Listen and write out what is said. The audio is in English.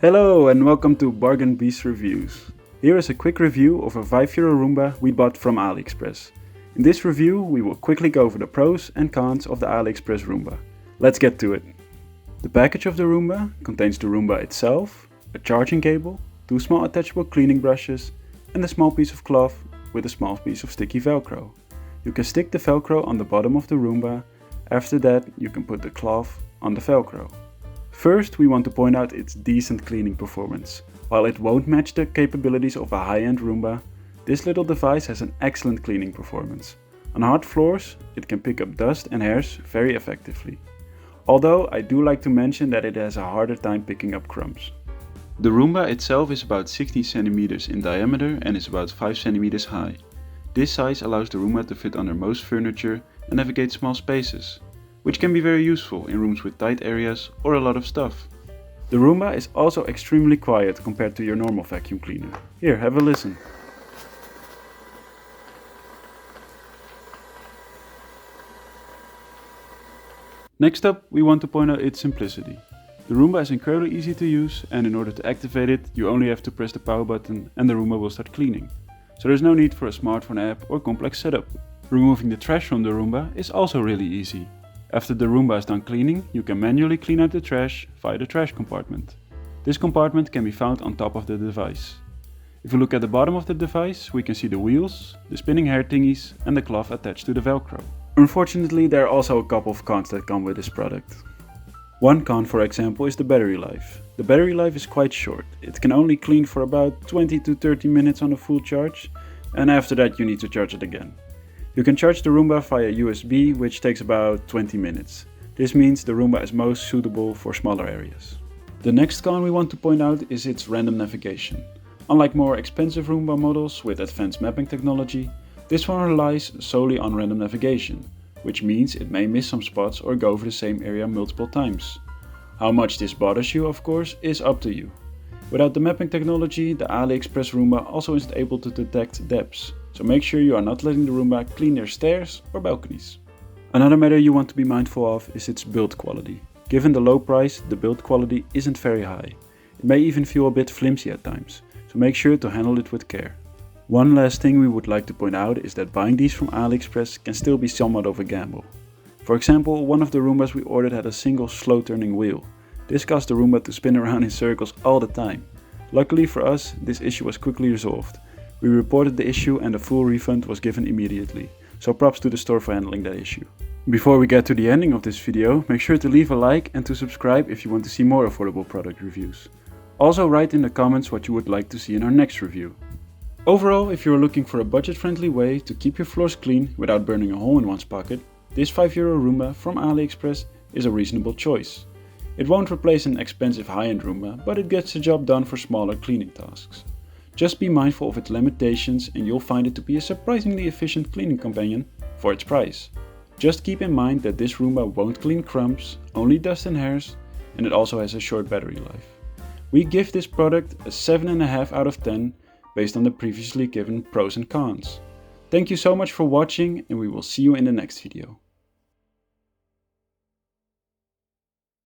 Hello and welcome to Bargain Beast Reviews. Here is a quick review of a €5 Roomba we bought from AliExpress. In this review we will quickly go over the pros and cons of the AliExpress Roomba. Let's get to it. The package of the Roomba contains the Roomba itself, a charging cable, 2 small attachable cleaning brushes and a small piece of cloth with a small piece of sticky Velcro. You can stick the Velcro on the bottom of the Roomba. After that you can put the cloth on the Velcro. First, we want to point out its decent cleaning performance. While it won't match the capabilities of a high-end Roomba, this little device has an excellent cleaning performance. On hard floors, it can pick up dust and hairs very effectively. Although I do like to mention that it has a harder time picking up crumbs. The Roomba itself is about 16 cm in diameter and is about 5 cm high. This size allows the Roomba to fit under most furniture and navigate small spaces, which can be very useful in rooms with tight areas or a lot of stuff. The Roomba is also extremely quiet compared to your normal vacuum cleaner. Here, have a listen. Next up, we want to point out its simplicity. The Roomba is incredibly easy to use, and in order to activate it, you only have to press the power button and the Roomba will start cleaning. So there's no need for a smartphone app or complex setup. Removing the trash from the Roomba is also really easy. After the Roomba is done cleaning, you can manually clean out the trash via the trash compartment. This compartment can be found on top of the device. If we look at the bottom of the device, we can see the wheels, the spinning hair thingies and the cloth attached to the Velcro. Unfortunately, there are also a couple of cons that come with this product. One con, for example, is the battery life. The battery life is quite short. It can only clean for about 20 to 30 minutes on a full charge, and after that you need to charge it again. You can charge the Roomba via USB, which takes about 20 minutes. This means the Roomba is most suitable for smaller areas. The next con we want to point out is its random navigation. Unlike more expensive Roomba models with advanced mapping technology, this one relies solely on random navigation, which means it may miss some spots or go over the same area multiple times. How much this bothers you, of course, is up to you. Without the mapping technology, the AliExpress Roomba also isn't able to detect depths. So make sure you are not letting the Roomba clean their stairs or balconies. Another matter you want to be mindful of is its build quality. Given the low price, the build quality isn't very high. It may even feel a bit flimsy at times, so make sure to handle it with care. One last thing we would like to point out is that buying these from AliExpress can still be somewhat of a gamble. For example, one of the Roombas we ordered had a single slow turning wheel. This caused the Roomba to spin around in circles all the time. Luckily for us, this issue was quickly resolved. We reported the issue and a full refund was given immediately, so props to the store for handling that issue. Before we get to the ending of this video, make sure to leave a like and to subscribe if you want to see more affordable product reviews. Also write in the comments what you would like to see in our next review. Overall, if you are looking for a budget-friendly way to keep your floors clean without burning a hole in one's pocket, this €5 Roomba from AliExpress is a reasonable choice. It won't replace an expensive high-end Roomba, but it gets the job done for smaller cleaning tasks. Just be mindful of its limitations and you'll find it to be a surprisingly efficient cleaning companion for its price. Just keep in mind that this Roomba won't clean crumbs, only dust and hairs, and it also has a short battery life. We give this product a 7.5 out of 10 based on the previously given pros and cons. Thank you so much for watching and we will see you in the next video.